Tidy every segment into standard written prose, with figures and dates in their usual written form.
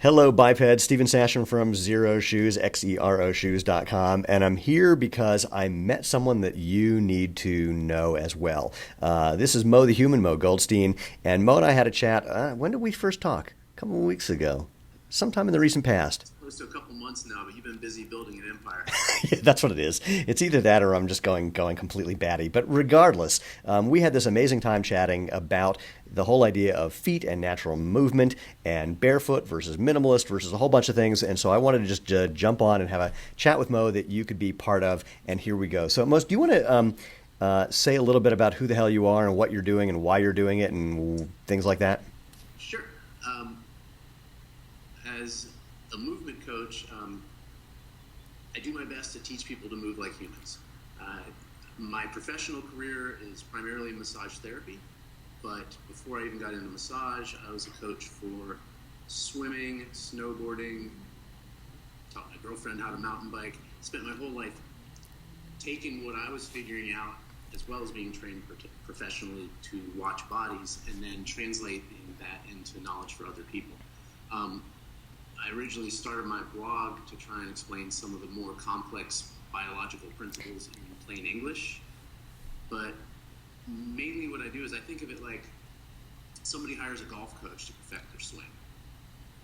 Hello, biped. Stephen Sasham from Xero Shoes, Xeroshoes.com. And I'm here because I met someone that you need to know as well. This is Mo the Human, Mo Goldstein. And Mo and I had a chat. When did we first talk? A couple of weeks ago. Sometime in the recent past. Close to a couple months now, but you've been busy building an empire. Yeah, that's what it is. It's either that or I'm just going completely batty. But regardless, we had this amazing time chatting about the whole idea of feet and natural movement and barefoot versus minimalist versus a whole bunch of things. And so I wanted to just jump on and have a chat with Mo that you could be part of. And here we go. So Mo, do you want to say a little bit about who the hell you are and what you're doing and why you're doing it and things like that? Sure. As a movement coach, I do my best to teach people to move like humans. My professional career is primarily massage therapy, but before I even got into massage, I was a coach for swimming, snowboarding, taught my girlfriend how to mountain bike, spent my whole life taking what I was figuring out as well as being trained professionally to watch bodies and then translating that into knowledge for other people. I originally started my blog to try and explain some of the more complex biological principles in plain English, but mainly what I do is I think of it like somebody hires a golf coach to perfect their swing.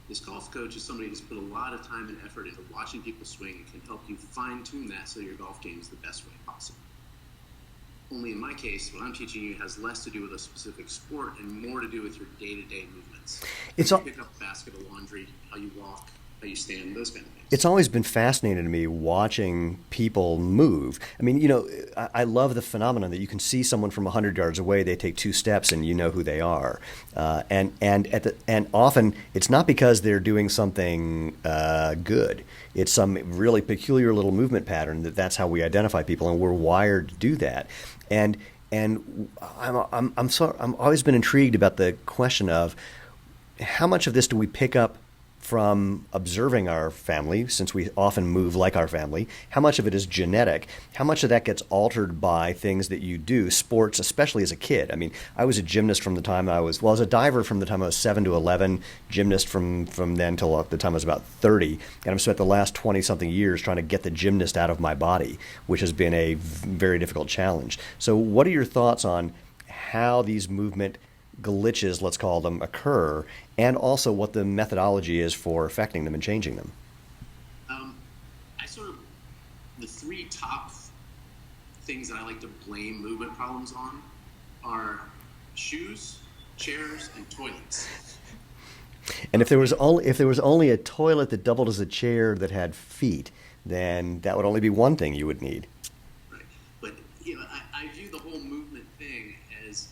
This golf coach is somebody who's put a lot of time and effort into watching people swing and can help you fine-tune that so your golf game is the best way possible. Only in my case, what I'm teaching you has less to do with a specific sport and more to do with your day-to-day movements. How you pick up a basket of laundry, how you walk, how you stand, those kind of things. It's always been fascinating to me watching people move. I mean, I love the phenomenon that you can see someone from 100 yards away, they take 2 steps and you know who they are. And often it's not because they're doing something good. It's some really peculiar little movement pattern that's how we identify people, and we're wired to do that. And I'm always been intrigued about the question of how much of this do we pick up from observing our family, since we often move like our family. How much of it is genetic? How much of that gets altered by things that you do, sports, especially as a kid? I mean, I was a gymnast from the time I was a diver from the time I was 7 to 11, gymnast from then till the time I was about 30, and I've spent the last 20-something years trying to get the gymnast out of my body, which has been a very difficult challenge. So what are your thoughts on how these movement glitches, let's call them, occur, and also what the methodology is for affecting them and changing them? The 3 top things that I like to blame movement problems on are shoes, chairs, and toilets. And if there was only a toilet that doubled as a chair that had feet, then that would only be one thing you would need. Right. But I view the whole movement thing as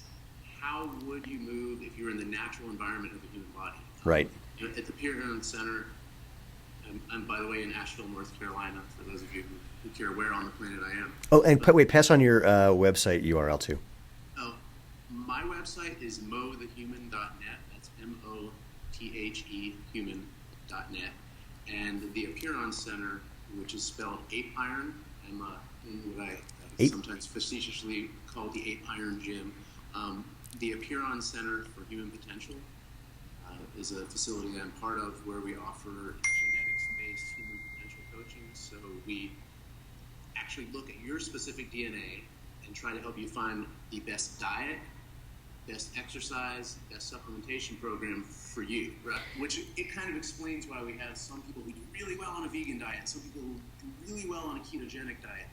how would you move if you were in the natural environment of the human body? Right. At the Pyramid Center, I'm by the way in Asheville, North Carolina, for those of you who care where on the planet I am. Oh, and wait, pass on your website URL too. Oh, my website is mothehuman.net. That's MOTHE human.net. And the Apeiron Center, which is spelled 8-iron, I'm in what I sometimes facetiously call the 8-iron gym. The Apeiron Center for Human Potential is a facility that I'm part of where we offer genetics-based human potential coaching. So we actually look at your specific DNA and try to help you find the best diet, best exercise, best supplementation program for you, right? Which it kind of explains why we have some people who do really well on a vegan diet, some people who do really well on a ketogenic diet.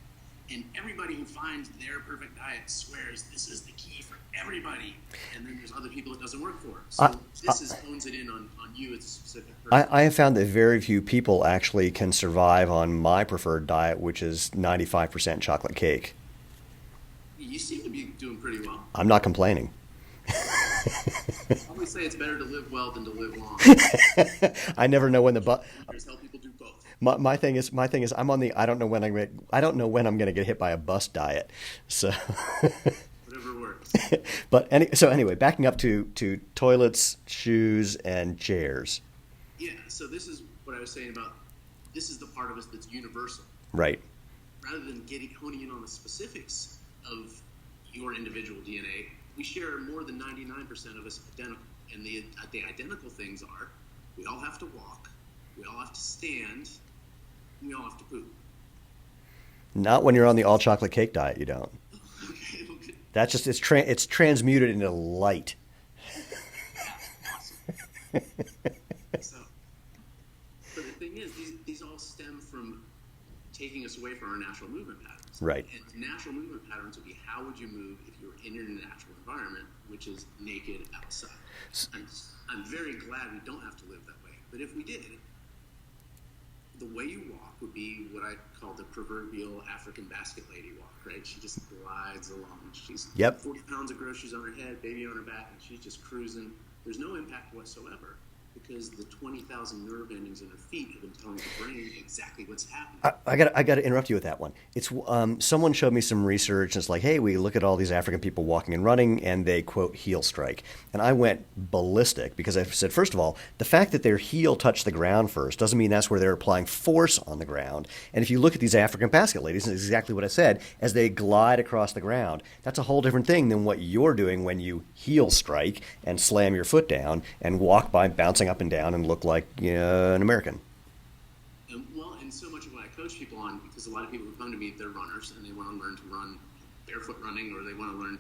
And everybody who finds their perfect diet swears this is the key for everybody. And then there's other people it doesn't work for. So this hones it in on you as a specific person. I have found that very few people actually can survive on my preferred diet, which is 95% chocolate cake. You seem to be doing pretty well. I'm not complaining. I always say it's better to live well than to live long. I never know when help people do both. My thing is I'm on the I don't know when I'm going to get hit by a bus diet. So whatever works. But anyway, backing up to toilets, shoes, and chairs. Yeah, so this is what I was saying about this is the part of us that's universal. Right. Rather than honing in on the specifics of your individual DNA, we share more than 99% of us identical. And the identical things are We all have to walk. We all have to stand. And we all have to poop. Not when you're on the all chocolate cake diet, you don't. Okay, okay. That's just it's transmuted into light. Awesome. So, but the thing is, these all stem from taking us away from our natural movement patterns. Right. And natural movement patterns would be, how would you move if you were in your natural environment, which is naked outside? I'm very glad we don't have to live that way. But if we did, the way you walk would be what I call the proverbial African basket lady walk, right? She just glides along. She's 40 pounds of groceries on her head, baby on her back, and she's just cruising. There's no impact whatsoever, because the 20,000 nerve endings in her feet have been telling the brain exactly what's happening. I got to interrupt you with that one. It's someone showed me some research, and it's like, hey, we look at all these African people walking and running, and they, quote, heel strike. And I went ballistic because I said, first of all, the fact that their heel touched the ground first doesn't mean that's where they're applying force on the ground. And if you look at these African basket ladies, and it's exactly what I said, as they glide across the ground, that's a whole different thing than what you're doing when you heel strike and slam your foot down and walk by bouncing up and down and look like an American. And so much of what I coach people on, because a lot of people who come to me, they're runners, and they want to learn to run barefoot running, or they want to learn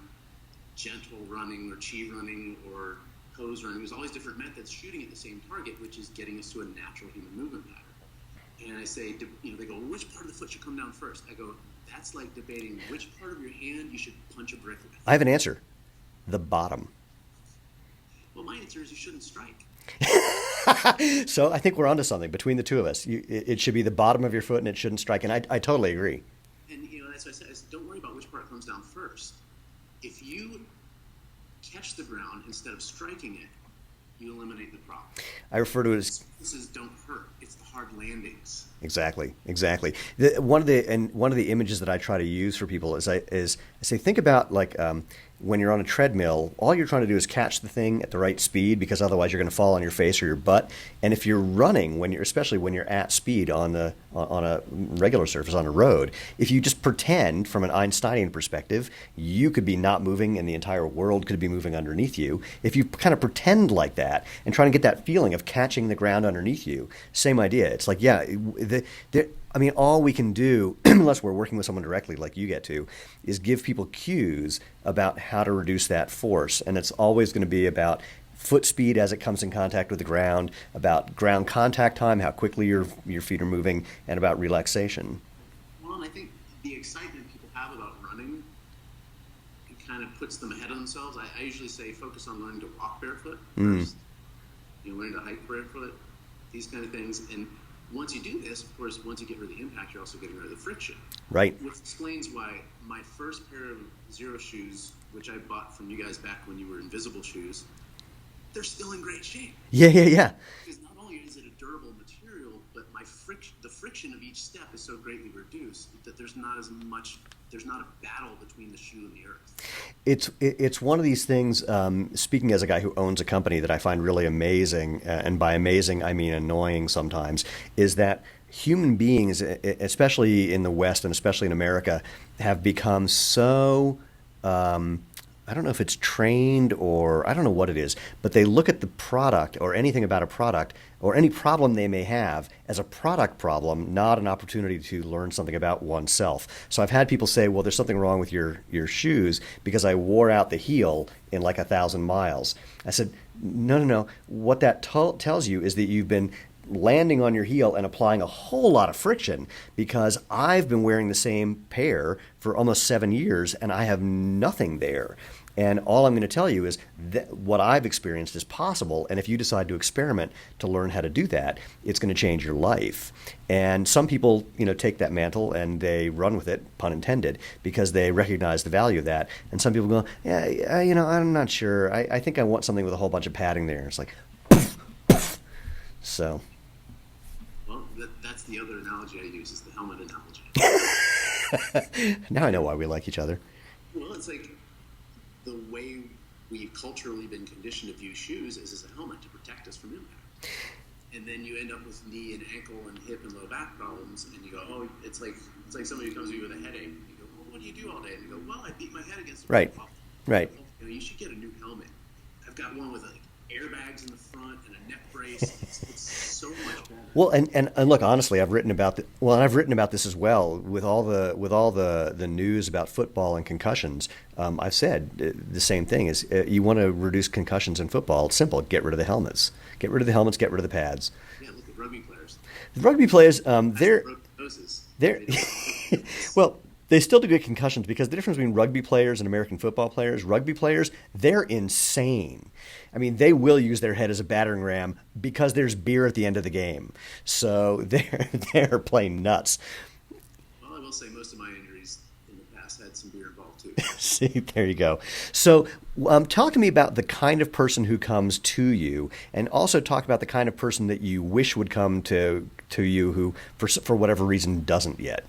gentle running, or chi running, or pose running. There's all these different methods shooting at the same target, which is getting us to a natural human movement pattern. And I say, they go, well, which part of the foot should come down first? I go, that's like debating which part of your hand you should punch a brick with. I have an answer. The bottom. Well, my answer is you shouldn't strike. So I think we're onto something between the two of us. It should be the bottom of your foot, and it shouldn't strike. And I totally agree. And that's what I said. Don't worry about which part comes down first. If you catch the ground instead of striking it, you eliminate the problem. I refer to it as this don't hurt. It's the hard landings. Exactly. One of the images that I try to use for people is I say, think about like when you're on a treadmill, all you're trying to do is catch the thing at the right speed, because otherwise you're going to fall on your face or your butt. And if you're running, especially when you're at speed on a regular surface on a road, if you just pretend from an Einsteinian perspective, you could be not moving and the entire world could be moving underneath you. If you kind of pretend like that and try to get that feeling of catching the ground underneath you, same idea. It's like, all we can do, unless we're working with someone directly like you get to, is give people cues about how to reduce that force. And it's always going to be about foot speed as it comes in contact with the ground, about ground contact time, how quickly your feet are moving, and about relaxation. Well, and I think the excitement people have about running, it kind of puts them ahead of themselves. I usually say focus on learning to walk barefoot first. Learning to hike barefoot, these kind of things. And once you do this, of course, once you get rid of the impact, you're also getting rid of the friction. Right. Which explains why my first pair of Xero shoes, which I bought from you guys back when you were Invisible Shoes, they're still in great shape. Yeah. Because not only is it a durable material, but the friction of each step is so greatly reduced that there's not a battle between the shoe and the earth. It's one of these things, speaking as a guy who owns a company, that I find really amazing, and by amazing I mean annoying sometimes, is that human beings, especially in the West and especially in America, have become so I don't know if it's trained or I don't know what it is, but they look at the product or anything about a product or any problem they may have as a product problem, not an opportunity to learn something about oneself. So I've had people say, well, there's something wrong with your shoes because I wore out the heel in like 1,000 miles. I said, no. What that tells you is that you've been landing on your heel and applying a whole lot of friction, because I've been wearing the same pair for almost 7 years and I have nothing there. And all I'm going to tell you is that what I've experienced is possible. And if you decide to experiment to learn how to do that, it's going to change your life. And some people, take that mantle and they run with it, pun intended, because they recognize the value of that. And some people go, yeah, I'm not sure. I think I want something with a whole bunch of padding there. It's like, poof, poof. So. Well, that's the other analogy I use, is the helmet analogy. Now I know why we like each other. Well, it's like the way we've culturally been conditioned to view shoes is as a helmet to protect us from impact. And then you end up with knee and ankle and hip and low back problems, and you go, oh, it's like somebody who comes to you with a headache. You go, well, what do you do all day? And you go, well, I beat my head against the Right. wall. Right. You should get a new helmet. I've got one with airbags in the front and a neck brace. It's so much better. Well, and look, honestly, I've written about I've written about this as well with all the news about football and concussions. I've said the same thing: is you want to reduce concussions in football? It's simple: get rid of the helmets, get rid of the helmets, get rid of the pads. Yeah, look at rugby players. The rugby players, they're They well, they still do get concussions because the difference between rugby players and American football players, rugby players, they're insane. I mean, they will use their head as a battering ram because there's beer at the end of the game. So they're playing nuts. Well, I will say most of my injuries in the past had some beer involved too. See, there you go. So talk to me about the kind of person who comes to you, and also talk about the kind of person that you wish would come to you who, for whatever reason, doesn't yet.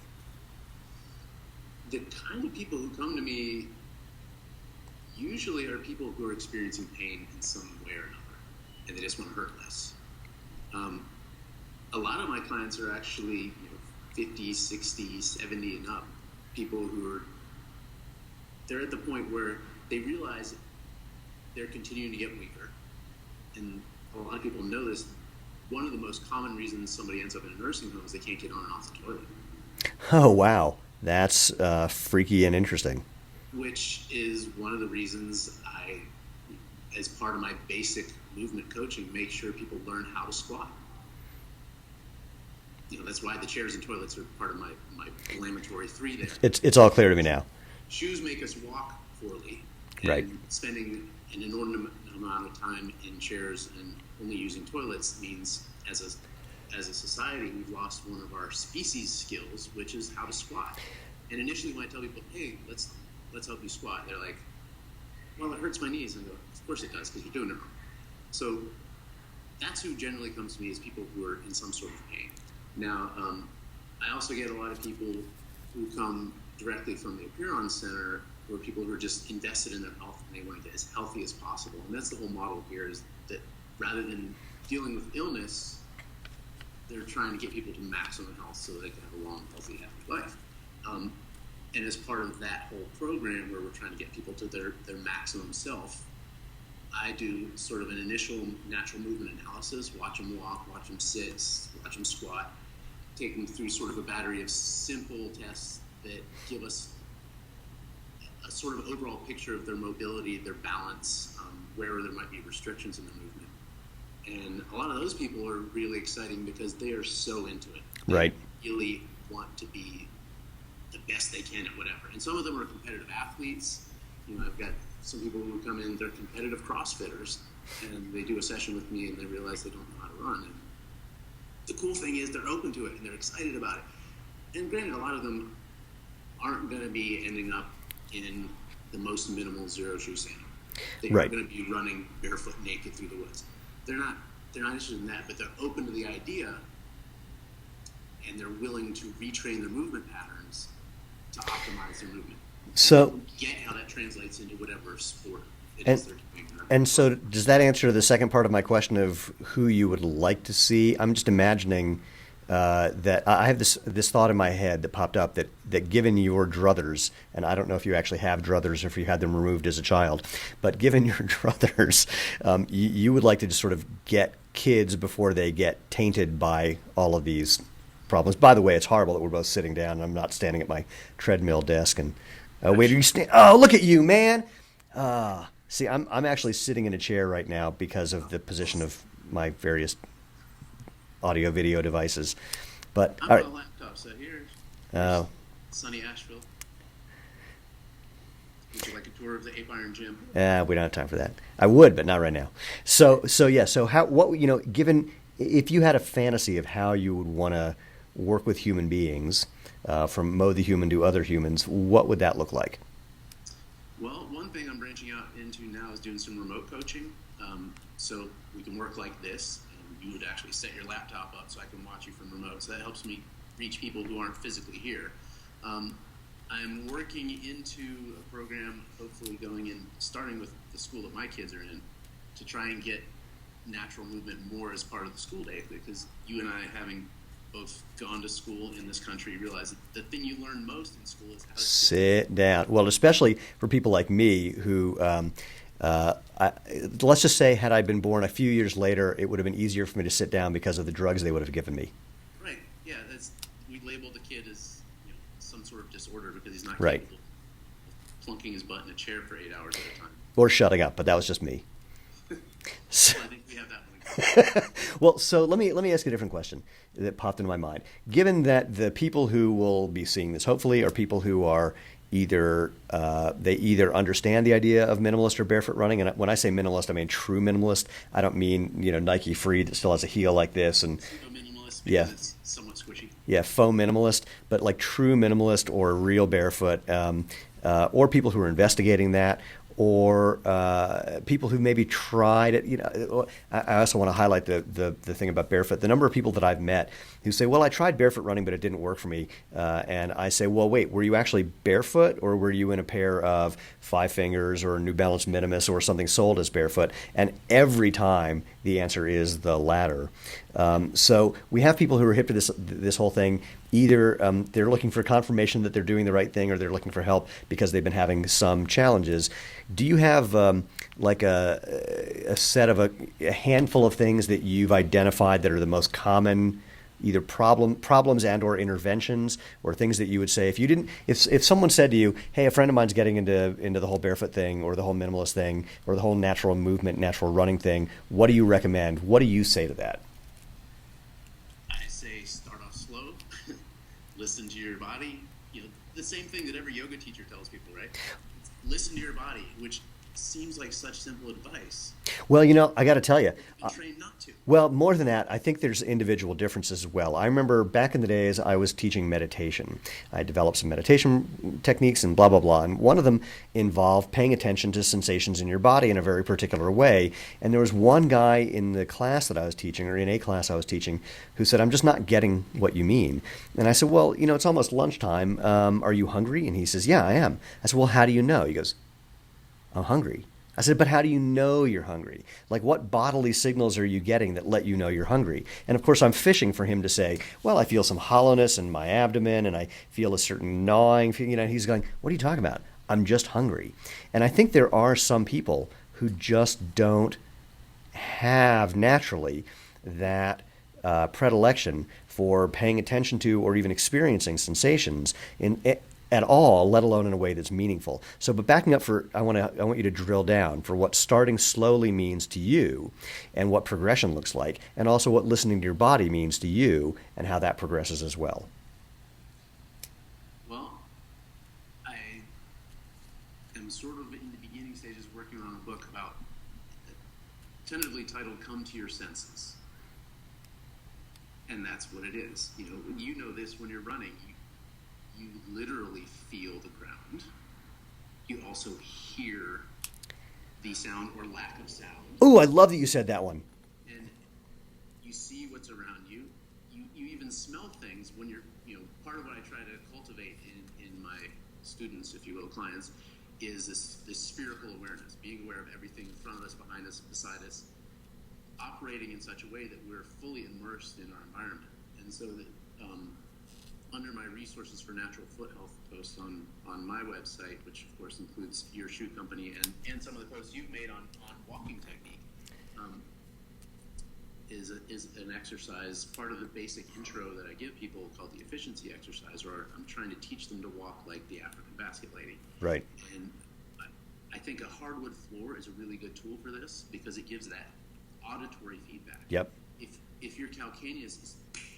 The kind of people who come to me usually are people who are experiencing pain in some way or another, and they just want to hurt less. A lot of my clients are actually 50, 60, 70 and up, people who they're at the point where they realize they're continuing to get weaker. And a lot of people know this. One of the most common reasons somebody ends up in a nursing home is they can't get on and off the toilet. Oh, wow. That's freaky and interesting. Which is one of the reasons I, as part of my basic movement coaching, make sure people learn how to squat. That's why the chairs and toilets are part of my inflammatory 3 there. It's all clear to me now. Shoes make us walk poorly. And right. Spending an inordinate amount of time in chairs and only using toilets means, as a society, we've lost one of our species skills, which is how to squat. And initially, when I tell people, "Hey, let's help you squat," they're like, "Well, it hurts my knees." And I go, "Of course it does, because you're doing it wrong." So that's who generally comes to me, is people who are in some sort of pain. Now, I also get a lot of people who come directly from the Apeiron Center, who are people who are just invested in their health and they want to get as healthy as possible. And that's the whole model here, is that rather than dealing with illness, they're trying to get people to maximum health so they can have a long, healthy, happy life. And as part of that whole program, where we're trying to get people to their maximum self, I do sort of an initial natural movement analysis, watch them walk, watch them sit, watch them squat, take them through sort of a battery of simple tests that give us a sort of overall picture of their mobility, their balance, where there might be restrictions in the movement. And a lot of those people are really exciting because they are so into it. Right. They really want to be the best they can at whatever. And some of them are competitive athletes. I've got some people who come in, they're competitive CrossFitters, and they do a session with me and they realize they don't know how to run. And the cool thing is they're open to it and they're excited about it. And granted, a lot of them aren't going to be ending up in the most minimal Xero Shoe sandal. They're right. going to be running barefoot naked through the woods. They're not interested in that, but they're open to the idea, and they're willing to retrain their movement patterns to optimize their movement. So get how that translates into whatever sport it is they're doing. And so does that answer the second part of my question of who you would like to see? I'm just imagining that I have this thought in my head that popped up that given your druthers, and I don't know if you actually have druthers or if you had them removed as a child, but given your druthers, you would like to just sort of get kids before they get tainted by all of these problems. By the way, it's horrible that we're both sitting down and I'm not standing at my treadmill desk. And wait, are you stand? Oh, look at you, man! See, I'm actually sitting in a chair right now because of the position of my various audio video devices. But I'm on a laptop, so here's sunny Asheville. Would you like a tour of the Ape Iron Gym? We don't have time for that. I would, but not right now. So given if you had a fantasy of how you would want to work with human beings, from Mo the human to other humans, what would that look like? Well, one thing I'm branching out into now is doing some remote coaching. So we can work like this, and you would actually set your laptop up so I can watch you from remote. So that helps me reach people who aren't physically here. I'm working into a program, hopefully going in, starting with the school that my kids are in, to try and get natural movement more as part of the school day, because you and I, having both gone to school in this country, realize that the thing you learn most in school is how to sit down. Well, especially for people like me who Let's just say, had I been born a few years later, it would have been easier for me to sit down because of the drugs they would have given me. Right. Yeah. We label the kid as some sort of disorder because he's not Right. capable of plunking his butt in a chair for 8 hours at a time. Or shutting up, but that was just me. So, Well, I think we have that one. well, so let me ask you a different question that popped into my mind. Given that the people who will be seeing this, hopefully, are people who are they either understand the idea of minimalist or barefoot running, and when I say minimalist, I mean true minimalist. I don't mean Nike Free that still has a heel like this, and Minimalist because Yeah. it's somewhat squishy. yeah, faux minimalist, but like true minimalist or real barefoot, or people who are investigating that, or people who maybe tried it. I also want to highlight the thing about barefoot. The number of people that I've met who say, well, I tried barefoot running, but it didn't work for me. And I say, well, wait, were you actually barefoot, or were you in a pair of Five Fingers or New Balance Minimus or something sold as barefoot? And every time the answer is the latter. So we have people who are hip to this whole thing. Either they're looking for confirmation that they're doing the right thing, or they're looking for help because they've been having some challenges. Do you have like a set of a handful of things that you've identified that are the most common, either problems and or interventions, or things that you would say if someone said to you, hey, a friend of mine's getting into the whole barefoot thing or the whole minimalist thing or the whole natural movement, natural running thing, what do you recommend? What do you say to that? I say start off slow, listen to your body. The same thing that every yoga teacher tells people, right? Listen to your body, which seems like such simple advice. Well, I got to tell you. Be trained not to. Well, more than that, I think there's individual differences as well. I remember back in the days I was teaching meditation. I developed some meditation techniques and blah, blah, blah. And one of them involved paying attention to sensations in your body in a very particular way. And there was one guy in the class that I was teaching, or in a class I was teaching, who said, I'm just not getting what you mean. And I said, well, it's almost lunchtime. Are you hungry? And he says, yeah, I am. I said, well, how do you know? He goes, I'm hungry. I said, but how do you know you're hungry? Like, what bodily signals are you getting that let you know you're hungry? And of course, I'm fishing for him to say, well, I feel some hollowness in my abdomen and I feel a certain gnawing. He's going, what are you talking about? I'm just hungry. And I think there are some people who just don't have naturally that predilection for paying attention to or even experiencing sensations at all, let alone in a way that's meaningful. So, but backing up I want you to drill down for what starting slowly means to you and what progression looks like, and also what listening to your body means to you and how that progresses as well. Well, I am sort of in the beginning stages working on a book about, tentatively titled Come to Your Senses. And that's what it is. You know this when you're running. You literally feel the ground. You also hear the sound or lack of sound. Oh, I love that you said that one. And you see what's around you. You even smell things when you're, part of what I try to cultivate in my students, if you will, clients, is this spherical awareness, being aware of everything in front of us, behind us, beside us, operating in such a way that we're fully immersed in our environment. And so that, under my resources for natural foot health posts on my website, which of course includes your shoe company and some of the posts you've made on walking technique, is an exercise, part of the basic intro that I give people called the efficiency exercise, or I'm trying to teach them to walk like the African basket lady. Right. And I think a hardwood floor is a really good tool for this because it gives that auditory feedback. Yep. If your calcaneus is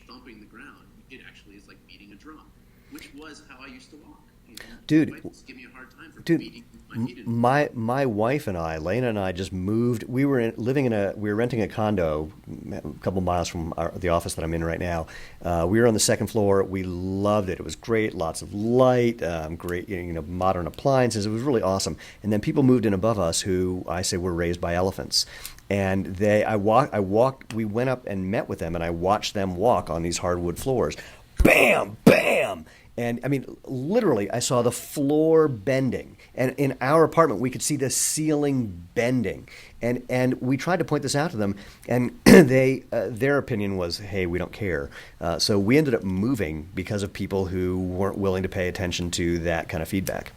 thumping the ground, it actually is like beating a drum, which was how I used to walk. Dude, my wife give me a hard time for beating my feet. My wife and I, Lena and I, just moved. We were renting a condo a couple miles from the office that I'm in right now. We were on the second floor. We loved it. It was great. Lots of light, great, modern appliances. It was really awesome. And then people moved in above us who I say were raised by elephants. And we went up and met with them, and I watched them walk on these hardwood floors. Bam, bam. And I mean, literally, I saw the floor bending. And in our apartment, we could see the ceiling bending. And we tried to point this out to them, and their opinion was, hey, we don't care. So we ended up moving because of people who weren't willing to pay attention to that kind of feedback.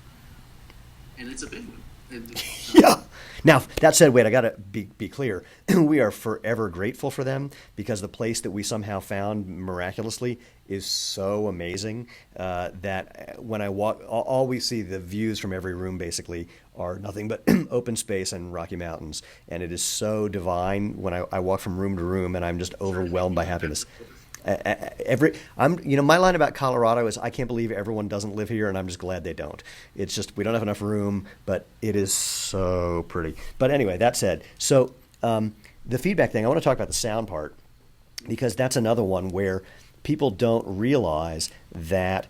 And it's a big one. Yeah. Now, that said, wait, I got to be clear. We are forever grateful for them because the place that we somehow found miraculously is so amazing that when I walk, all we see, the views from every room basically are nothing but open space and Rocky Mountains. And it is so divine when I walk from room to room, and I'm just overwhelmed by happiness. My line about Colorado is I can't believe everyone doesn't live here, and I'm just glad they don't. It's just we don't have enough room, but it is so pretty. But anyway, that said, so the feedback thing, I want to talk about the sound part because that's another one where people don't realize that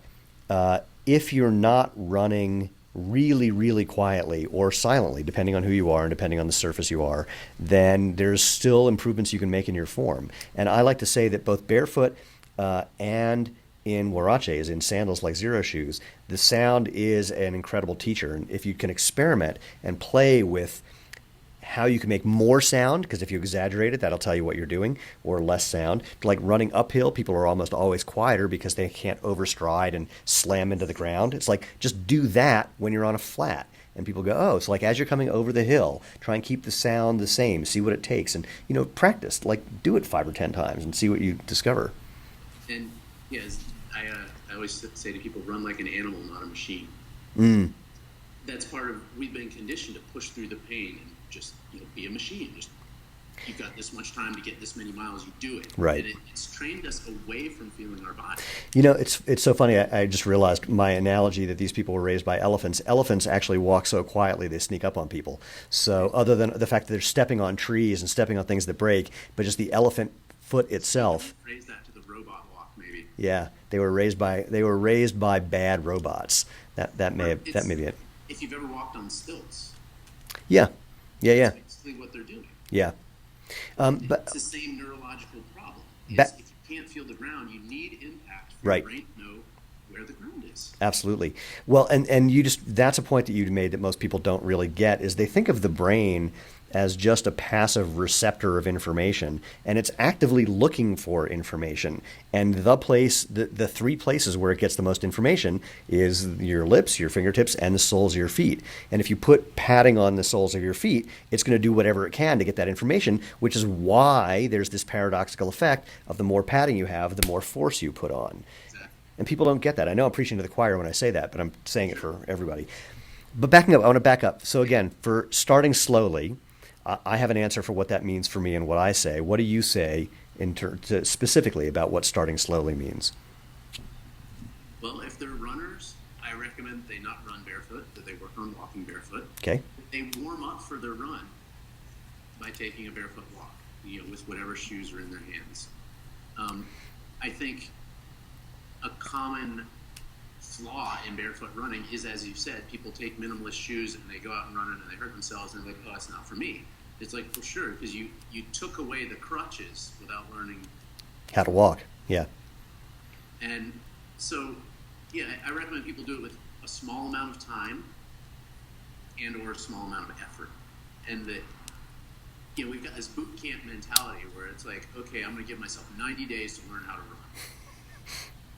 if you're not running really, really quietly or silently, depending on who you are and depending on the surface you are, then there's still improvements you can make in your form. And I like to say that both barefoot and in huaraches, in sandals like Xero Shoes, the sound is an incredible teacher. And if you can experiment and play with how you can make more sound, because if you exaggerate it, that'll tell you what you're doing, or less sound. Like running uphill, people are almost always quieter because they can't overstride and slam into the ground. It's like, just do that when you're on a flat. And people go, oh, so like as you're coming over the hill, try and keep the sound the same, see what it takes. And, practice, like do it 5 or 10 times and see what you discover. And, yes, I always say to people, run like an animal, not a machine. That's part of, we've been conditioned to push through the pain and just be a machine. Just you've got this much time to get this many miles, you do it. Right. And it's trained us away from feeling our body. It's so funny. I just realized my analogy that these people were raised by elephants. Elephants actually walk so quietly they sneak up on people. So other than the fact that they're stepping on trees and stepping on things that break, but just the elephant foot itself. Raise that to the robot walk, maybe. Yeah, they were raised by bad robots. That may be it. If you've ever walked on stilts. Yeah. That's basically what they're doing. Yeah. But it's the same neurological problem. If you can't feel the ground, you need impact for your brain to know where the ground is. Absolutely. Well, and that's a point that you made that most people don't really get, is they think of the brain as just a passive receptor of information, and it's actively looking for information. And the 3 places where it gets the most information is your lips, your fingertips, and the soles of your feet. And if you put padding on the soles of your feet, it's going to do whatever it can to get that information, which is why there's this paradoxical effect of the more padding you have, the more force you put on. Exactly. And people don't get that. I know I'm preaching to the choir when I say that, but I'm saying it for everybody. But backing up, I want to back up. So again, for starting slowly, I have an answer for what that means for me and what I say. What do you say specifically about what starting slowly means? Well, if they're runners, I recommend they not run barefoot, that they work on walking barefoot. Okay. They warm up for their run by taking a barefoot walk, with whatever shoes are in their hands. I think a common flaw in barefoot running is, as you said, people take minimalist shoes and they go out and run it and they hurt themselves and they're like, oh, that's not for me. It's like, well, sure, because you took away the crutches without learning how to walk. Yeah. And so, I recommend people do it with a small amount of time and or a small amount of effort. And that, we've got this boot camp mentality where it's like, okay, I'm going to give myself 90 days to learn how to run.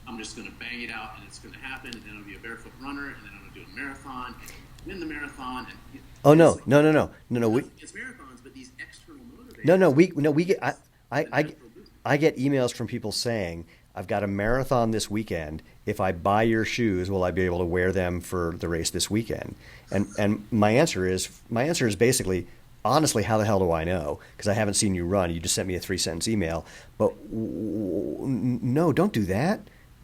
I'm just going to bang it out and it's going to happen, and then I'll be a barefoot runner, and then I'm going to do a marathon and win the marathon. And no. It's marathons, but these external motivators. We get. I get emails from people saying, I've got a marathon this weekend. If I buy your shoes, will I be able to wear them for the race this weekend? And my answer is basically, honestly, how the hell do I know? Because I haven't seen you run. You just sent me a 3-sentence email. But no, don't do that.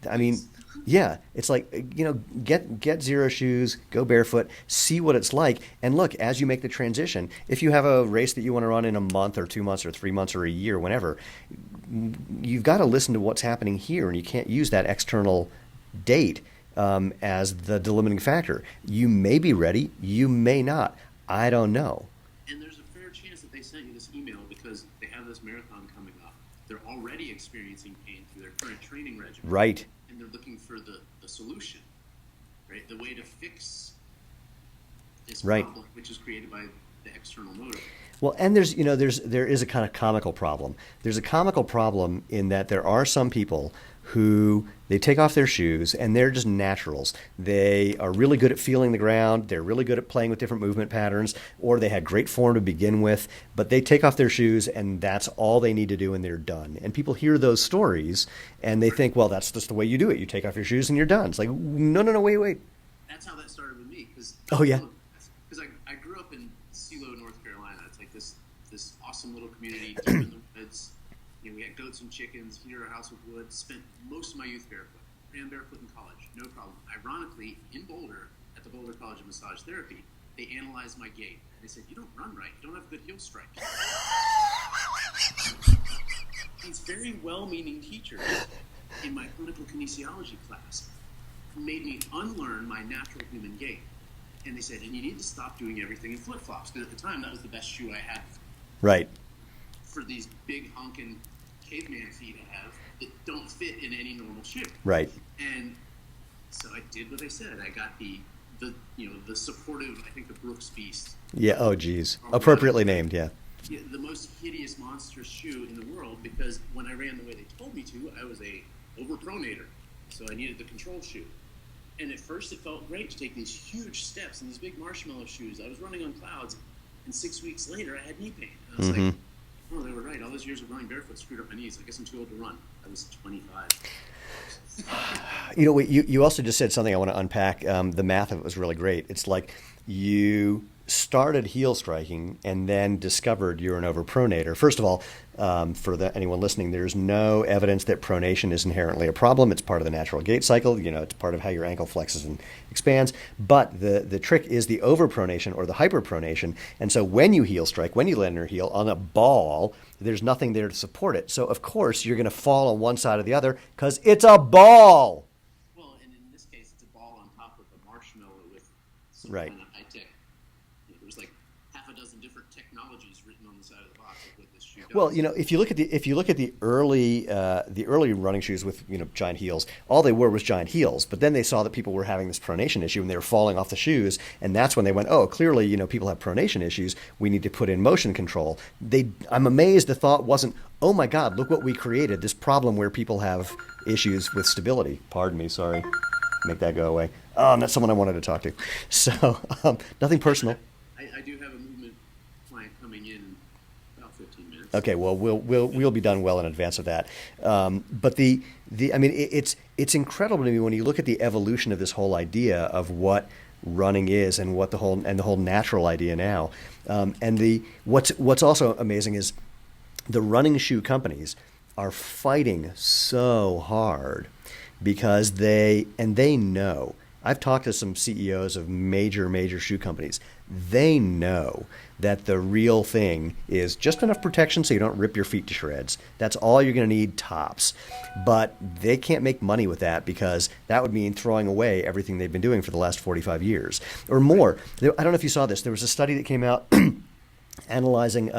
I mean, it's like, get Xero Shoes, go barefoot, see what it's like. And look, as you make the transition, if you have a race that you want to run in a month or 2 months or 3 months or a year, whenever, you've got to listen to what's happening here, and you can't use that external date as the delimiting factor. You may be ready, you may not. I don't know. And there's a fair chance that they sent you this email because they have this marathon coming up. They're already experiencing pain through their current training regimen. Right. And they're looking for the solution, right? The way to fix this problem, which is created by the external motive. Well, and there is a kind of comical problem. There's a comical problem in that there are some people who they take off their shoes and they're just naturals. They are really good at feeling the ground. They're really good at playing with different movement patterns, or they had great form to begin with, but they take off their shoes and that's all they need to do and they're done. And people hear those stories and they think, well, that's just the way you do it. You take off your shoes and you're done. It's like, no, wait. That's how that started with me. Oh, yeah? Because I grew up in Silo, North Carolina. It's like this awesome little community deep in the woods. We had goats and chickens, heated our house with wood, spent most of my youth barefoot, ran barefoot in college, no problem. Ironically, in Boulder, at the Boulder College of Massage Therapy, they analyzed my gait. And they said, you don't run right, you don't have good heel strike. These very well-meaning teachers in my clinical kinesiology class made me unlearn my natural human gait. And they said, and you need to stop doing everything in flip-flops, because at the time, that was the best shoe I had. Right. For these big honking caveman feet I have that don't fit in any normal shoe. Right. And so I did what I said. I got the supportive, I think the Brooks Beast. Yeah. Oh, geez. Appropriately named. Yeah. The most hideous monstrous shoe in the world, because when I ran the way they told me to, I was a overpronator. So I needed the control shoe. And at first it felt great to take these huge steps in these big marshmallow shoes. I was running on clouds, and 6 weeks later I had knee pain. And I was like, oh, they were right. All those years of running barefoot screwed up my knees. I guess I'm too old to run. I was 25. You also just said something I want to unpack. The math of it was really great. It's like you started heel striking and then discovered you're an overpronator. First of all, for anyone listening, there's no evidence that pronation is inherently a problem. It's part of the natural gait cycle. It's part of how your ankle flexes and expands. But the trick is the overpronation or the hyperpronation. And so when you heel strike, when you land on your heel on a ball, there's nothing there to support it. So of course you're going to fall on one side or the other because it's a ball. Well, and in this case, it's a ball on top of a marshmallow with some right. kind of high tech. There's like half a dozen different technologies written on the side of the box of what this shoe does. Well, if you look at the early running shoes with giant heels, all they were was giant heels. But then they saw that people were having this pronation issue and they were falling off the shoes, and that's when they went, oh, clearly people have pronation issues. We need to put in motion control. I'm amazed the thought wasn't, oh my God, look what we created, this problem where people have issues with stability. Pardon me, sorry. Make that go away. Oh, that's someone I wanted to talk to. So nothing personal. I do have a movement client coming in about 15 minutes. Okay, well, we'll be done well in advance of that. But it's incredible to me when you look at the evolution of this whole idea of what running is and what the whole natural idea now. What's also amazing is the running shoe companies are fighting so hard because they know. I've talked to some CEOs of major shoe companies. They know that the real thing is just enough protection so you don't rip your feet to shreds. That's all you're going to need, tops. But they can't make money with that because that would mean throwing away everything they've been doing for the last 45 years or more. I don't know if you saw this. There was a study that came out analyzing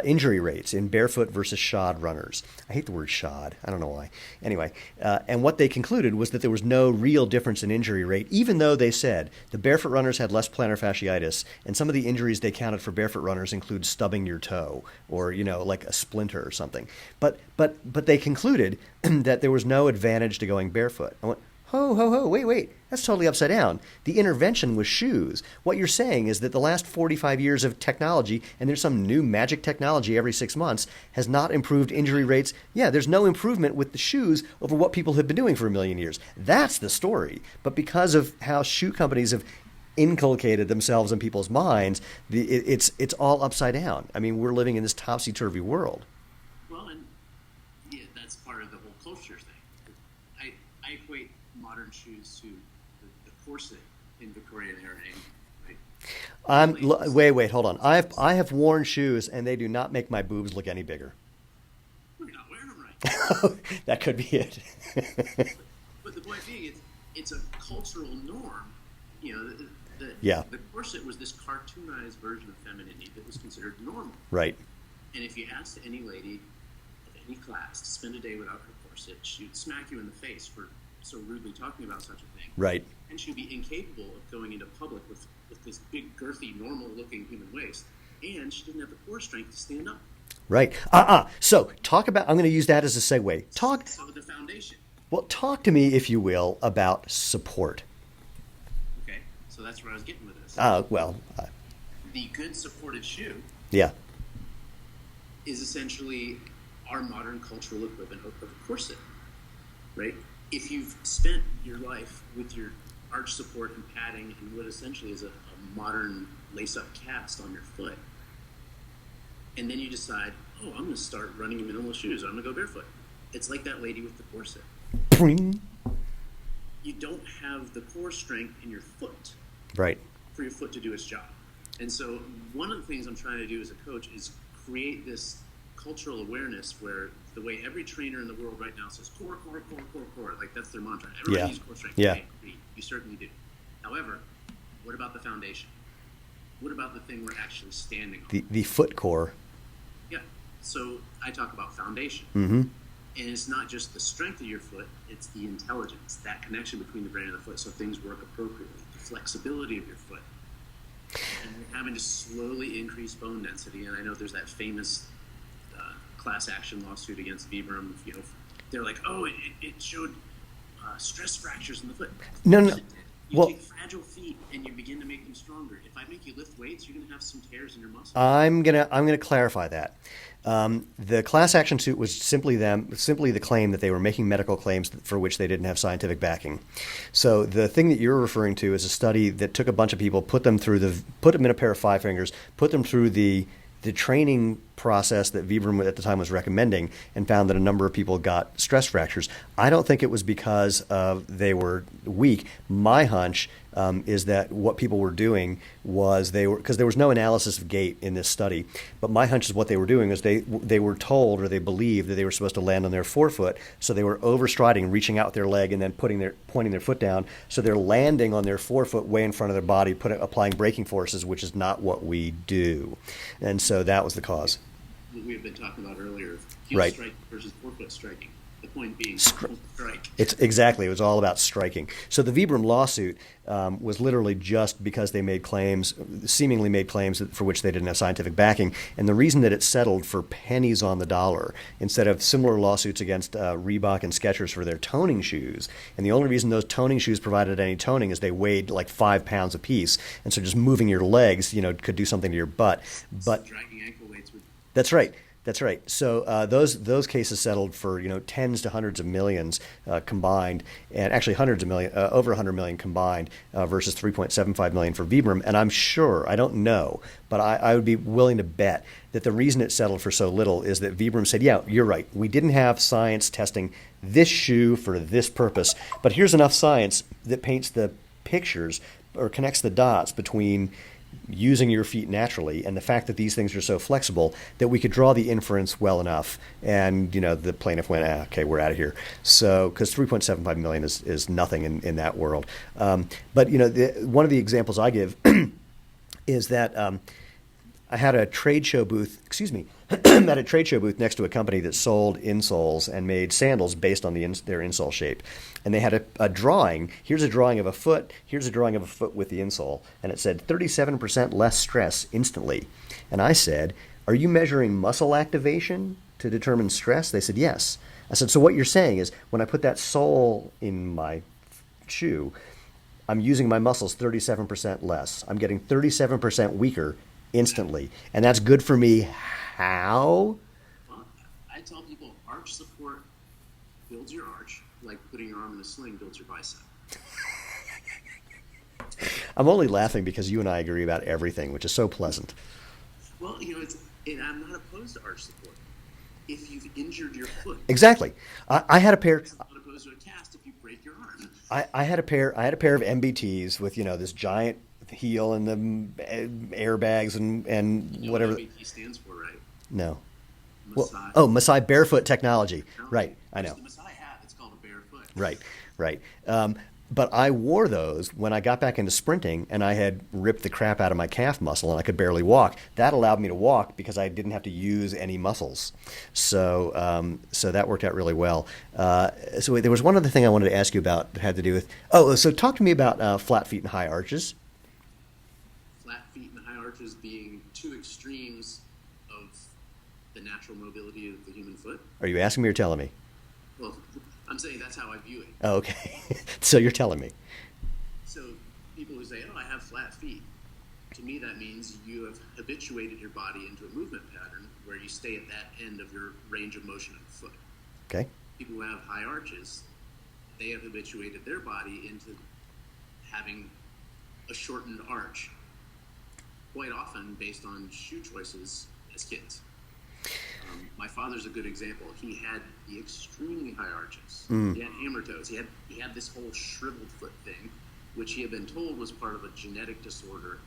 injury rates in barefoot versus shod runners. I hate the word shod. I don't know why. Anyway, and what they concluded was that there was no real difference in injury rate, even though they said the barefoot runners had less plantar fasciitis, and some of the injuries they counted for barefoot runners include stubbing your toe or, like a splinter or something. But they concluded that there was no advantage to going barefoot. I went, ho, wait. That's totally upside down. The intervention was shoes. What you're saying is that the last 45 years of technology, and there's some new magic technology every 6 months, has not improved injury rates. Yeah, there's no improvement with the shoes over what people have been doing for a million years. That's the story. But because of how shoe companies have inculcated themselves in people's minds, it's all upside down. I mean, we're living in this topsy-turvy world. Well, and that's part of the whole culture thing. I equate modern shoes to the corset in Victorian era. Right? Wait, hold on. I have worn shoes, and they do not make my boobs look any bigger. Well, you're not wearing them right. That could be it. But the point being, it's a cultural norm. The corset was this cartoonized version of femininity that was considered normal. Right. And if you asked any lady of any class to spend a day without her corset, she'd smack you in the face for so rudely talking about such a thing. Right. And she'd be incapable of going into public with with this big, girthy, normal-looking human waist, and she didn't have the core strength to stand up. Right. So talk about, I'm going to use that as a segue. So the foundation. Well, talk to me, if you will, about support. Okay, so that's where I was getting with this. The good supported shoe Yeah. is essentially our modern cultural equivalent of a corset, right? If you've spent your life with your arch support and padding and what essentially is a modern lace-up cast on your foot, and then you decide, oh, I'm going to start running in minimal shoes, or I'm going to go barefoot. It's like that lady with the corset. Pring. You don't have the core strength in your foot, Right. for your foot to do its job. And so one of the things I'm trying to do as a coach is create this cultural awareness where the way every trainer in the world right now says core, core, core, core, core, like that's their mantra. Everybody uses core strength. Yeah. Okay, you certainly do. However, what about the foundation? What about the thing we're actually standing on? The foot core. Yeah. So I talk about foundation. Mm-hmm. And it's not just the strength of your foot, it's the intelligence, that connection between the brain and the foot so things work appropriately, the flexibility of your foot. And you're having to slowly increase bone density. And I know there's that famous class action lawsuit against Vibram. You know, they're like, oh, it showed stress fractures in the foot. No. You take fragile feet and you begin to make them stronger. If I make you lift weights, you're going to have some tears in your muscles. I'm gonna clarify that. The class action suit was simply the claim that they were making medical claims for which they didn't have scientific backing. So the thing that you're referring to is a study that took a bunch of people, put them in a pair of five fingers, put them through the training process that Vibram at the time was recommending, and found that a number of people got stress fractures. I don't think it was because they were weak. My hunch is that what people were doing was because there was no analysis of gait in this study, but my hunch is what they were doing is they were told, or they believed, that they were supposed to land on their forefoot, so they were overstriding, reaching out with their leg and then pointing their foot down, so they're landing on their forefoot way in front of their body, applying braking forces, which is not what we do. And so that was the cause. What we have been talking about earlier, heel Right. strike versus forefoot striking. The point being, don't strike. It was all about striking. So the Vibram lawsuit was literally just because they seemingly made claims for which they didn't have scientific backing. And the reason that it settled for pennies on the dollar instead of similar lawsuits against Reebok and Skechers for their toning shoes. And the only reason those toning shoes provided any toning is they weighed like 5 pounds apiece. And so just moving your legs, could do something to your butt. But Dragging ankle weights with. That's right. So those cases settled for tens to hundreds of millions combined, and actually hundreds of million, over 100 million combined, versus 3.75 million for Vibram. And I'm sure, I don't know, but I would be willing to bet that the reason it settled for so little is that Vibram said, yeah, you're right, we didn't have science testing this shoe for this purpose, but here's enough science that paints the pictures or connects the dots between using your feet naturally and the fact that these things are so flexible that we could draw the inference well enough. And the plaintiff went, okay, we're out of here. So because 3.75 million is nothing in that world. But one of the examples I give is that I had a trade show booth, at a trade show booth next to a company that sold insoles and made sandals based on their insole shape. And they had a drawing. Here's a drawing of a foot. Here's a drawing of a foot with the insole. And it said 37% less stress instantly. And I said, are you measuring muscle activation to determine stress? They said, yes. I said, so what you're saying is when I put that sole in my shoe, I'm using my muscles 37% less. I'm getting 37% weaker instantly. And that's good for me. How? Well, I tell people arch support builds your arch like putting your arm in a sling builds your bicep. I'm only laughing because you and I agree about everything, which is so pleasant. Well, I'm not opposed to arch support if you've injured your foot. Exactly. I had a pair. I'm not opposed to a cast if you break your arm. I had a pair of MBTs with this giant heel and the airbags and whatever. What MBT stands for, right? No. Maasai. Maasai Barefoot technology. No, right. I know. The Maasai hat. It's called a barefoot. Right. But I wore those when I got back into sprinting, and I had ripped the crap out of my calf muscle, and I could barely walk. That allowed me to walk because I didn't have to use any muscles. So that worked out really well. So there was one other thing I wanted to ask you about that had to do with. So talk to me about flat feet and high arches. Are you asking me or telling me? Well, I'm saying that's how I view it. Oh, okay. So you're telling me. So people who say, "Oh, I have flat feet," to me that means you have habituated your body into a movement pattern where you stay at that end of your range of motion of the foot. Okay. People who have high arches, they have habituated their body into having a shortened arch, quite often based on shoe choices as kids. My father's a good example. He had the extremely high arches. He had hammer toes. He had this whole shriveled foot thing, which he had been told was part of a genetic disorder.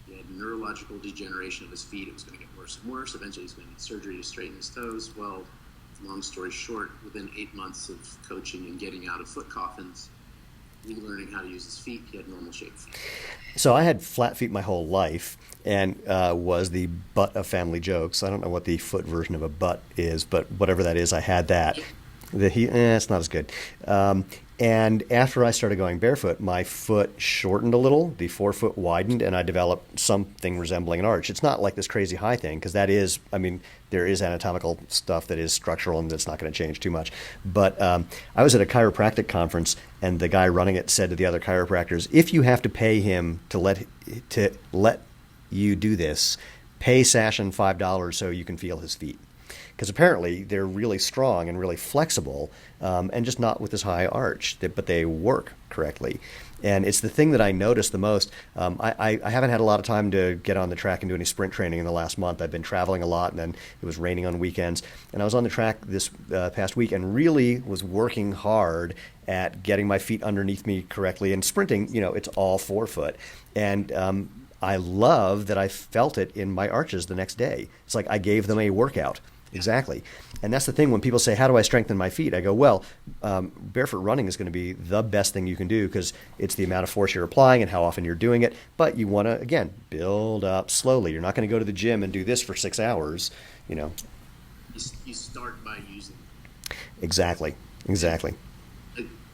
He had neurological degeneration of his feet. It was going to get worse and worse. Eventually, he's going to need surgery to straighten his toes. Well, long story short, within 8 months of coaching and getting out of foot coffins, relearning how to use his feet, he had normal shaped feet. So I had flat feet my whole life and was the butt of family jokes. I don't know what the foot version of a butt is, but whatever that is, I had that. It's not as good. And after I started going barefoot, my foot shortened a little, the forefoot widened, and I developed something resembling an arch. It's not like this crazy high thing, because that is, I mean, there is anatomical stuff that is structural and that's not going to change too much. But I was at a chiropractic conference, and the guy running it said to the other chiropractors, if you have to pay him to let you do this, pay Sashin $5 so you can feel his feet. Because apparently they're really strong and really flexible, and just not with this high arch, but they work correctly. And it's the thing that I noticed the most. I haven't had a lot of time to get on the track and do any sprint training in the last month. I've been traveling a lot, and then it was raining on weekends. And I was on the track this past week and really was working hard at getting my feet underneath me correctly. And sprinting, it's all forefoot. And I love that I felt it in my arches the next day. It's like I gave them a workout. Exactly. And that's the thing when people say, how do I strengthen my feet? I go, well, barefoot running is going to be the best thing you can do because it's the amount of force you're applying and how often you're doing it. But you want to, again, build up slowly. You're not going to go to the gym and do this for 6 hours, You start by using them. Exactly.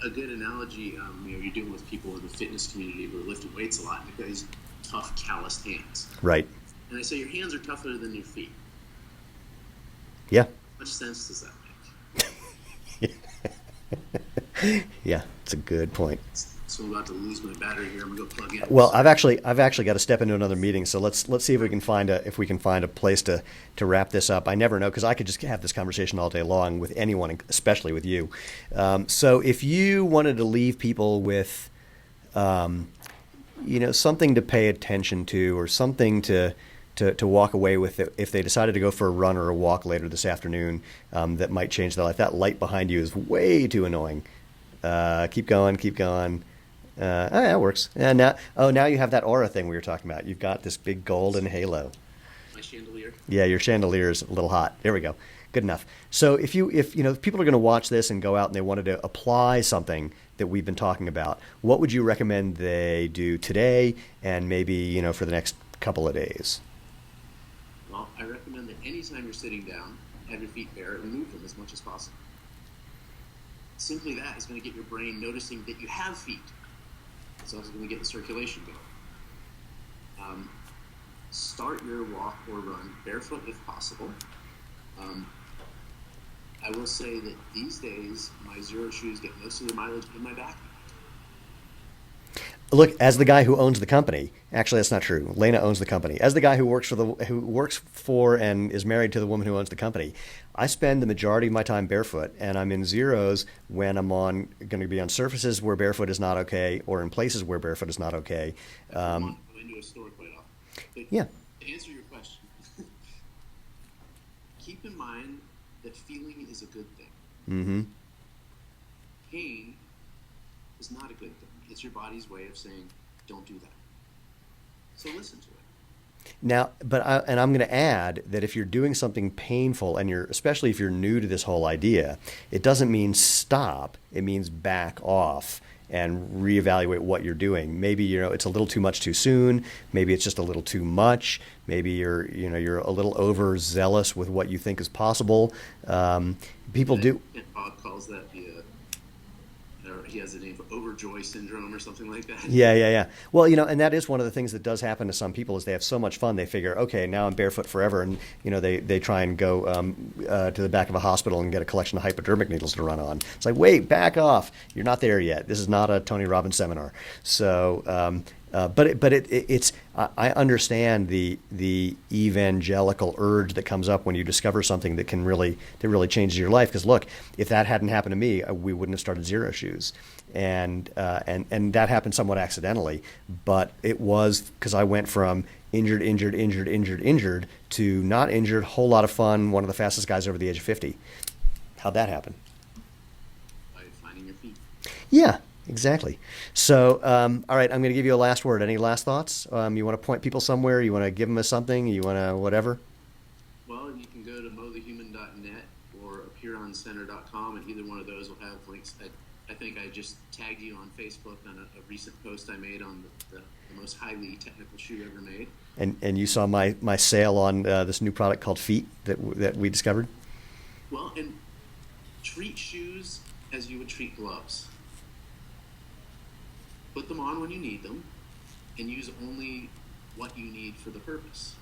A good analogy, you're dealing with people in the fitness community who are lifting weights a lot and they've got these tough, calloused hands. Right. And I say your hands are tougher than your feet. Yeah. How much sense does that make? Yeah, it's a good point. So I'm about to lose my battery here. I'm gonna go plug in. Well, I've actually got to step into another meeting, so let's see if we can find a place to wrap this up. I never know because I could just have this conversation all day long with anyone, especially with you. So if you wanted to leave people with, something to pay attention to or something to walk away with if they decided to go for a run or a walk later this afternoon, that might change their life. That light behind you is way too annoying. Keep going. That works. And now you have that aura thing we were talking about. You've got this big golden halo. My chandelier? Yeah, your chandelier is a little hot. There we go. Good enough. So if people are going to watch this and go out and they wanted to apply something that we've been talking about, what would you recommend they do today and maybe, for the next couple of days? Well, I recommend that anytime you're sitting down, have your feet bare and move them as much as possible. Simply that is going to get your brain noticing that you have feet. It's also going to get the circulation going. Start your walk or run barefoot if possible. I will say that these days, my Xero shoes get most of the mileage in my back. Look, as the guy who owns the company, actually that's not true. Lena owns the company. As the guy who works for and is married to the woman who owns the company, I spend the majority of my time barefoot, and I'm in Xeros when I'm going to be on surfaces where barefoot is not okay, or in places where barefoot is not okay. I go into a store quite often. But yeah. To answer your question, keep in mind that feeling is a good thing. Mm-hmm. Pain is not a good thing. It's your body's way of saying, don't do that. So listen to it. Now, I'm going to add that if you're doing something painful and especially if you're new to this whole idea, it doesn't mean stop. It means back off and reevaluate what you're doing. Maybe, it's a little too much too soon. Maybe it's just a little too much. Maybe you're a little overzealous with what you think is possible. People do. Bob calls that he has the name for overjoy syndrome or something like that. Yeah. Well, and that is one of the things that does happen to some people is they have so much fun. They figure, okay, now I'm barefoot forever. And, they try and go to the back of a hospital and get a collection of hypodermic needles to run on. It's like, wait, back off. You're not there yet. This is not a Tony Robbins seminar. So, I understand the evangelical urge that comes up when you discover something that really changes your life. Because look, if that hadn't happened to me, we wouldn't have started Xero Shoes, and that happened somewhat accidentally. But it was because I went from injured to not injured. Whole lot of fun. One of the fastest guys over the age of 50. How'd that happen? By finding your feet. Yeah. Exactly. So, all right, I'm going to give you a last word. Any last thoughts? You want to point people somewhere? You want to give them something? You want to whatever? Well, you can go to mothehuman.net or appearoncenter.com, and either one of those will have links. I think I just tagged you on Facebook on a recent post I made on the most highly technical shoe ever made. And you saw my sale on this new product called Feet that we discovered? Well, and treat shoes as you would treat gloves. Put them on when you need them, and use only what you need for the purpose.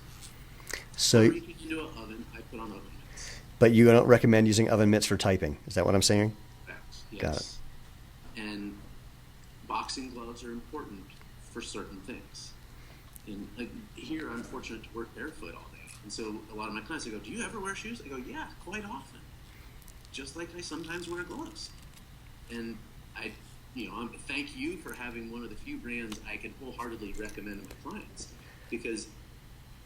So, everything into an oven, I put on oven mitts. But you don't recommend using oven mitts for typing. Is that what I'm saying? Correct. Yes. Got it. And boxing gloves are important for certain things. And like here, I'm fortunate to work barefoot all day, and so a lot of my clients, they go, "Do you ever wear shoes?" I go, "Yeah, quite often." Just like I sometimes wear gloves, and thank you for having one of the few brands I can wholeheartedly recommend to my clients, because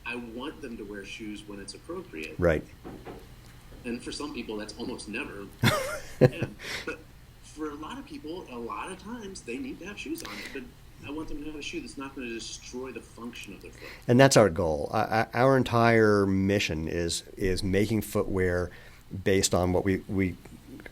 I want them to wear shoes when it's appropriate. Right. And for some people, that's almost never. Yeah. But for a lot of people, a lot of times they need to have shoes on it. But I want them to have a shoe that's not going to destroy the function of their foot. And that's our goal. Our entire mission is making footwear based on what we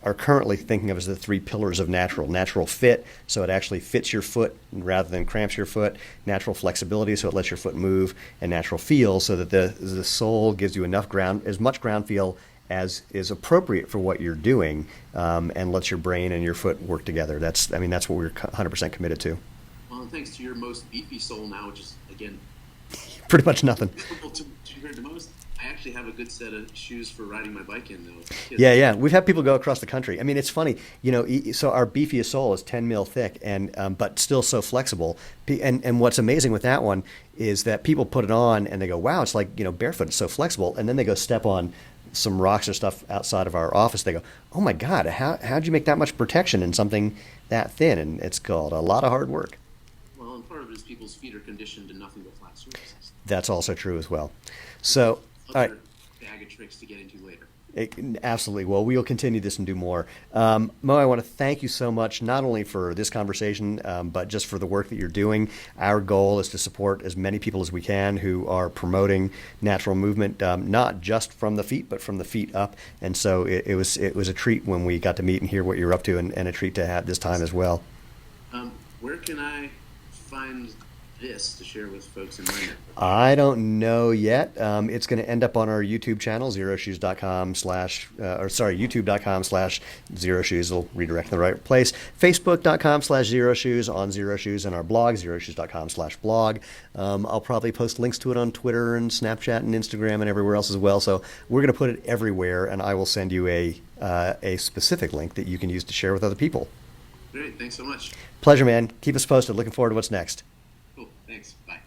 are currently thinking of as the three pillars of natural fit, so it actually fits your foot rather than cramps your foot; natural flexibility, so it lets your foot move; and natural feel, so that the sole gives you as much ground feel as is appropriate for what you're doing, and lets your brain and your foot work together. That's what we're 100% committed to. Well, and thanks to your most beefy sole now, which is again pretty much nothing. Compared to most, I actually have a good set of shoes for riding my bike in, though. Yeah. We've had people go across the country. I mean, it's funny, so our beefiest sole is 10 mil thick, and but still so flexible. And what's amazing with that one is that people put it on and they go, wow, it's like, barefoot, it's so flexible. And then they go step on some rocks or stuff outside of our office. They go, oh my God, how'd you make that much protection in something that thin? And it's called a lot of hard work. Well, and part of it is people's feet are conditioned to nothing but flat surfaces. That's also true as well. So, all right. Bag of tricks to get into later. Absolutely. Well, we'll continue this and do more. Mo, I want to thank you so much, not only for this conversation, but just for the work that you're doing. Our goal is to support as many people as we can who are promoting natural movement, not just from the feet, but from the feet up. And so it was a treat when we got to meet and hear what you're up to, and a treat to have this time as well. Where can I find this to share with folks in my network? I don't know yet. It's going to end up on our YouTube channel, youtube.com/Xero Shoes. It'll redirect to the right place. Facebook.com/Xero Shoes, on Xero Shoes, and our blog, xeroshoes.com/blog. I'll probably post links to it on Twitter and Snapchat and Instagram and everywhere else as well. So we're going to put it everywhere, and I will send you a specific link that you can use to share with other people. Great. Thanks so much. Pleasure, man. Keep us posted. Looking forward to what's next. Cool. Thanks. Bye.